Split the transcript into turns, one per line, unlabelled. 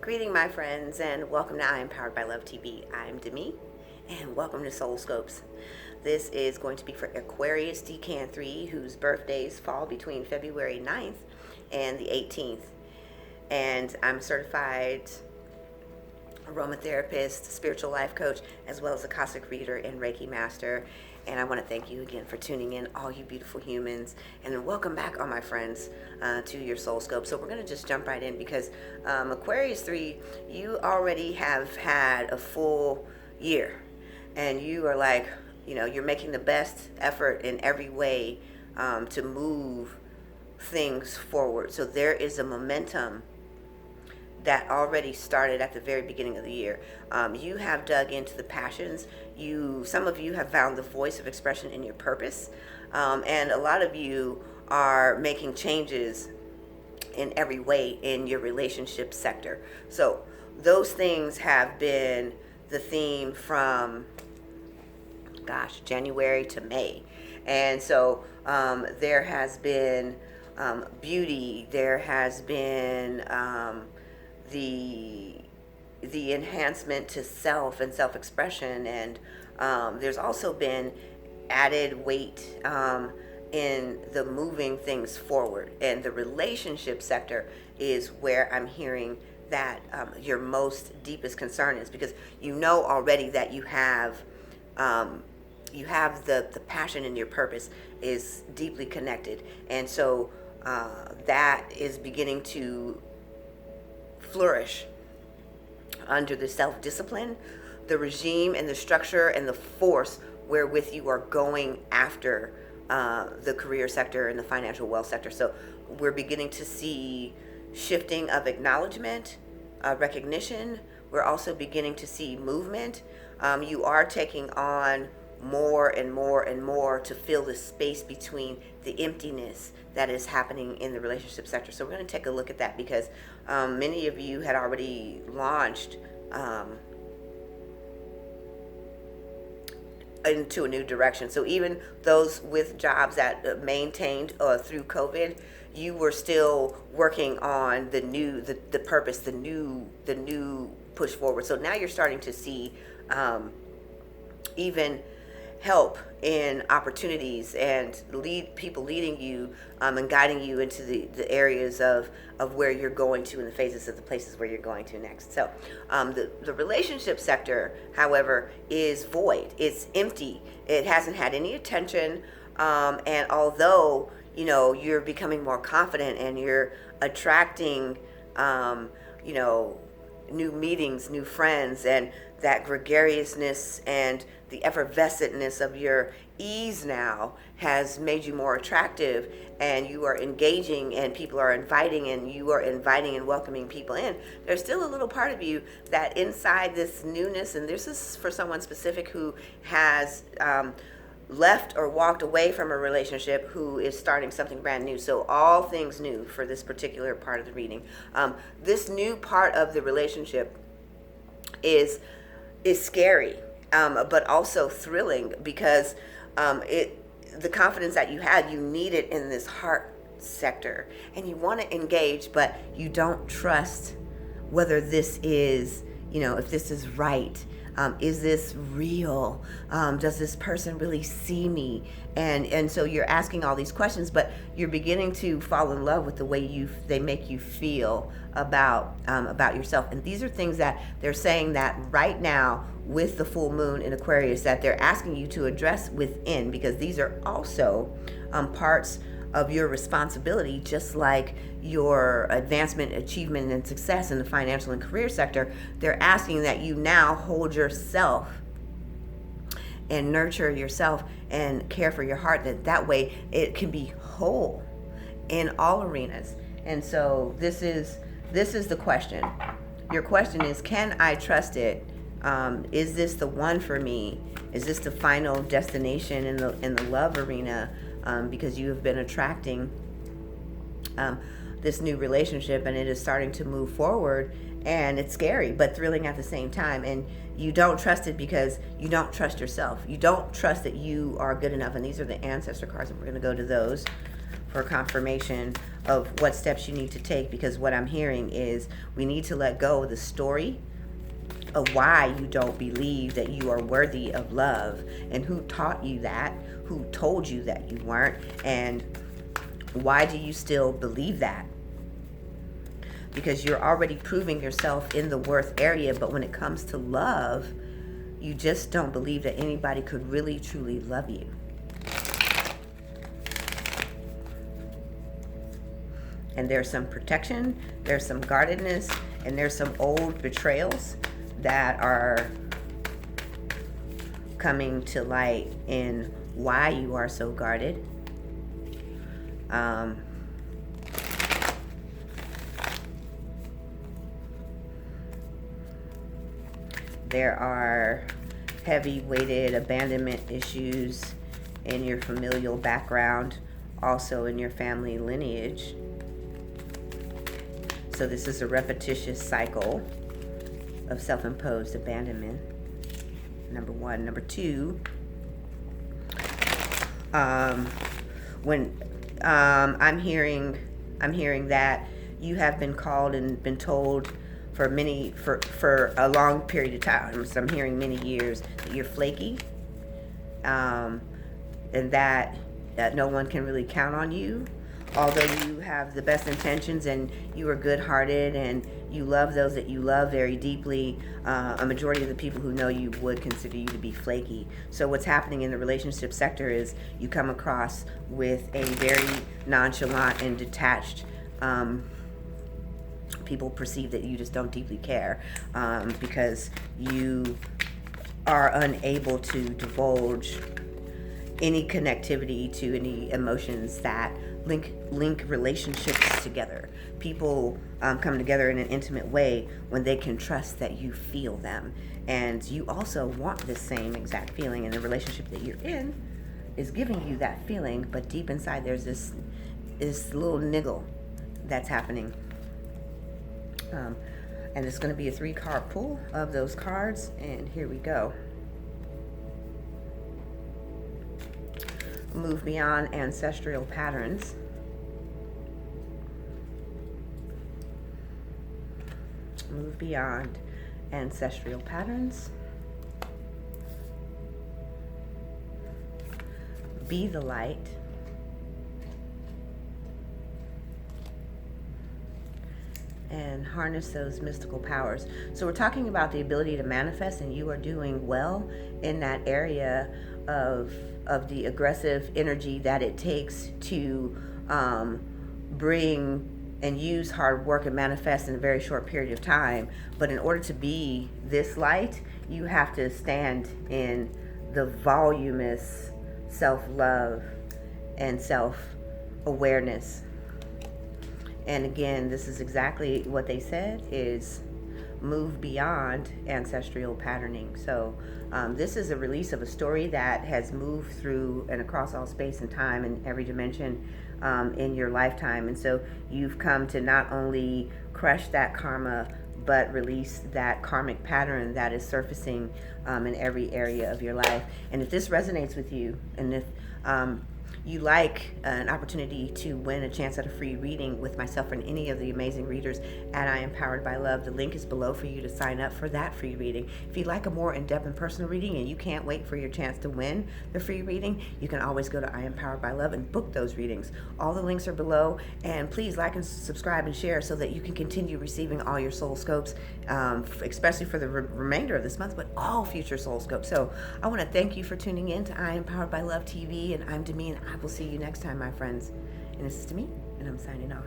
Greeting, my friends, and welcome to I Am Powered by Love TV. I'm Demi, and welcome to SOULSCOPEs. This is going to be for Aquarius Decan 3, whose birthdays fall between February 9th and the 18th. And I'm a certified aromatherapist, spiritual life coach, as well as a Akashic reader and Reiki master. And I want to thank you again for tuning in, all you beautiful humans, and welcome back, all my friends, to your SOULSCOPE. So we're going to just jump right in because Aquarius 3, you already have had a full year, and you are like, you're making the best effort in every way to move things forward. So there is a momentum that already started at the very beginning of the year. You have dug into the passions. Some of you have found the voice of expression in your purpose, and a lot of you are making changes in every way in your relationship sector. So those things have been the theme from, January to May. And so there has been beauty, there has been the enhancement to self and self-expression, and there's also been added weight in the moving things forward. And the relationship sector is where I'm hearing that your most deepest concern is, because you know already that you have the passion, and your purpose is deeply connected, and so that is beginning to flourish under the self-discipline, the regime, and the structure, and the force wherewith you are going after the career sector and the financial wealth sector. So we're beginning to see shifting of acknowledgement, recognition. We're also beginning to see movement. You are taking on more and more and more to fill the space between the emptiness that is happening in the relationship sector. So we're going to take a look at that, because many of you had already launched into a new direction. So even those with jobs that maintained through COVID, you were still working on the purpose, the new push forward. So now you're starting to see even help in opportunities, and people leading you and guiding you into the areas of where you're going to, in the phases of the places where you're going to next. So the relationship sector, however, is void. It's empty. It hasn't had any attention, and although you're becoming more confident and you're attracting new meetings, new friends, and that gregariousness and the effervescentness of your ease now has made you more attractive, and you are engaging, and people are inviting, and you are inviting and welcoming people in. There's still a little part of you that inside this newness, and this is for someone specific who has left or walked away from a relationship, who is starting something brand new. So all things new for this particular part of the reading. This new part of the relationship is scary, but also thrilling, because the confidence that you had, you need it in this heart sector, and you want to engage, but you don't trust whether this is, if this is right. Is this real? Does this person really see me? And so you're asking all these questions, but you're beginning to fall in love with the way they make you feel about yourself. And these are things that they're saying that right now, with the full moon in Aquarius, that they're asking you to address within, because these are also parts of your responsibility, just like your advancement, achievement, and success in the financial and career sector. They're asking that you now hold yourself and nurture yourself and care for your heart, that way it can be whole in all arenas. And so this is the question. Your question is, can I trust it? Is this the one for me? Is this the final destination in the love arena? Because you have been attracting this new relationship, and it is starting to move forward, and it's scary but thrilling at the same time. And you don't trust it because you don't trust yourself. You don't trust that you are good enough. And these are the ancestor cards, and we're going to go to those for confirmation of what steps you need to take, because what I'm hearing is we need to let go of the story of why you don't believe that you are worthy of love, and who taught you that, who told you that you weren't, and why do you still believe that? Because you're already proving yourself in the worth area, but when it comes to love, you just don't believe that anybody could really truly love you. And there's some protection, there's some guardedness, and there's some old betrayals that are coming to light in why you are so guarded. There are heavy-weighted abandonment issues in your familial background, also in your family lineage. So this is a repetitious cycle of self-imposed abandonment. Number one. Number two, when I'm hearing that you have been called and been told for a long period of time, so I'm hearing many years, that you're flaky, and that no one can really count on you, although you have the best intentions and you are good-hearted and you love those that you love very deeply. A majority of the people who know you would consider you to be flaky. So what's happening in the relationship sector is you come across with a very nonchalant and detached people perceive that you just don't deeply care, because you are unable to divulge any connectivity to any emotions that link relationships together. People come together in an intimate way when they can trust that you feel them, and you also want the same exact feeling, and the relationship that you're in is giving you that feeling, but deep inside there's this little niggle that's happening. And it's going to be a 3-card pull of those cards, and here we go. Move beyond ancestral patterns. Move beyond ancestral patterns. Be the light. And harness those mystical powers. So we're talking about the ability to manifest, and you are doing well in that area of the aggressive energy that it takes to bring and use hard work and manifest in a very short period of time. But in order to be this light, you have to stand in the voluminous self-love and self-awareness. And again, this is exactly what they said, is move beyond ancestral patterning. So this is a release of a story that has moved through and across all space and time and every dimension in your lifetime. And so you've come to not only crush that karma, but release that karmic pattern that is surfacing in every area of your life. And if this resonates with you, and if you like an opportunity to win a chance at a free reading with myself and any of the amazing readers at I Am Powered by Love, the link is below for you to sign up for that free reading. If you'd like a more in-depth and personal reading and you can't wait for your chance to win the free reading, you can always go to I Am Powered by Love and book those readings. All the links are below, and please like and subscribe and share so that you can continue receiving all your soul scopes, especially for the remainder of this month, but all future soul scopes. So I want to thank you for tuning in to I Am Powered by Love TV, and I'm Demi, and I will see you next time, my friends. And this is Demi, and I'm signing off.